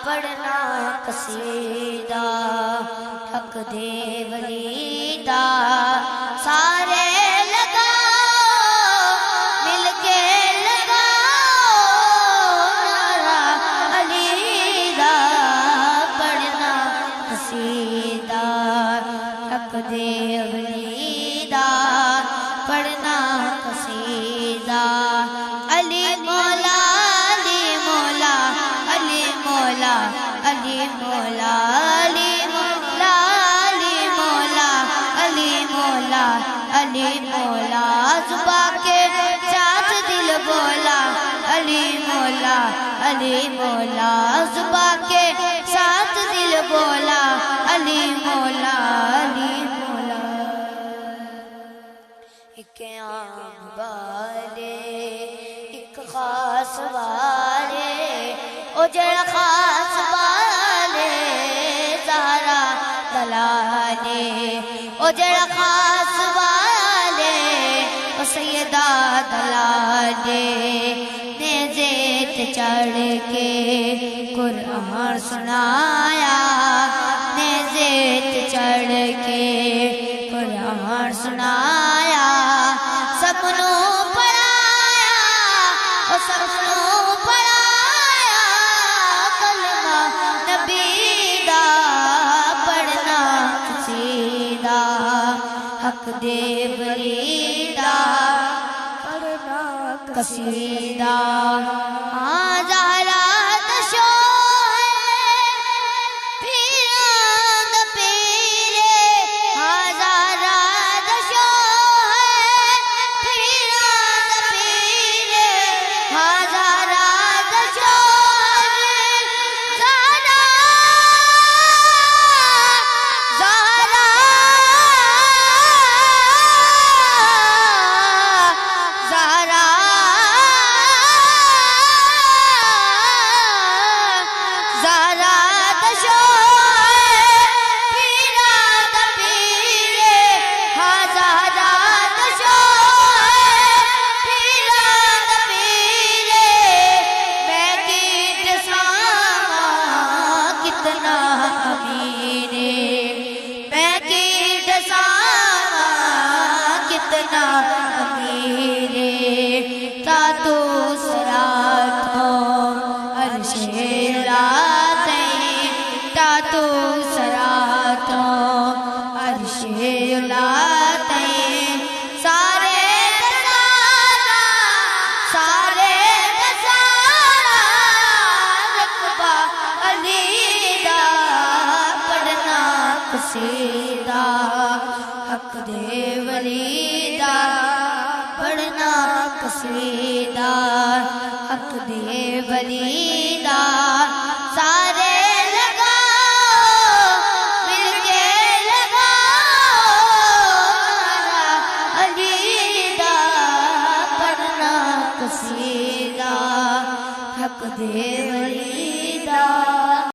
پڑھنا قصیدہ حق دے ولی دا سارے لگاؤ مل کے لگاؤ نعرہ علی دا پڑھنا قصیدہ حق دے ولی دا پڑھنا قصیدہ علی مولا علی مولا علی مولا علی مولا علی مولا علی مولا علی مولا زباں کے ساتھ دل بولا علی مولا علی مولا زباں کے ساتھ دل بولا علی مولا علی مولا ایک عام والے ایک خاص والے او جڑا خاص والے زہرا دلالے او جڑا خاص والے او سیدہ دلالے نیزے تے چڑھ کے قرآن سنایا نیزے تے چڑھ کے قرآن سنایا سب نو پڑھایا او سب نو پڑھایا کلمہ نبی دا پڑھنا قصیدہ حق دے ولی دا پڑھنا قصیدہ زہرا دشو پیران دا پیرے زہرا دشو پیران دا پیرے زہرا دشو زہرا زہرا زہرا زہرا دشو پیران دا پیرے زہرا دشو پیران دا پیرے میں کیٹ ساواں کتنا امیرے میں کیٹ ساواں کتنا امیرے تا تو سراتوں عرش لاتے تا تو سراتوں عرش لاتے سارے دسارا رقبہ علی دا پڑھنا قصیدہ حق دے ولی دا پڑھنا قصیدہ حق دے ولی دا سارے لگاؤ مل کے لگاؤ نعرہ علی دا پڑھنا قصیدہ حق دے ولی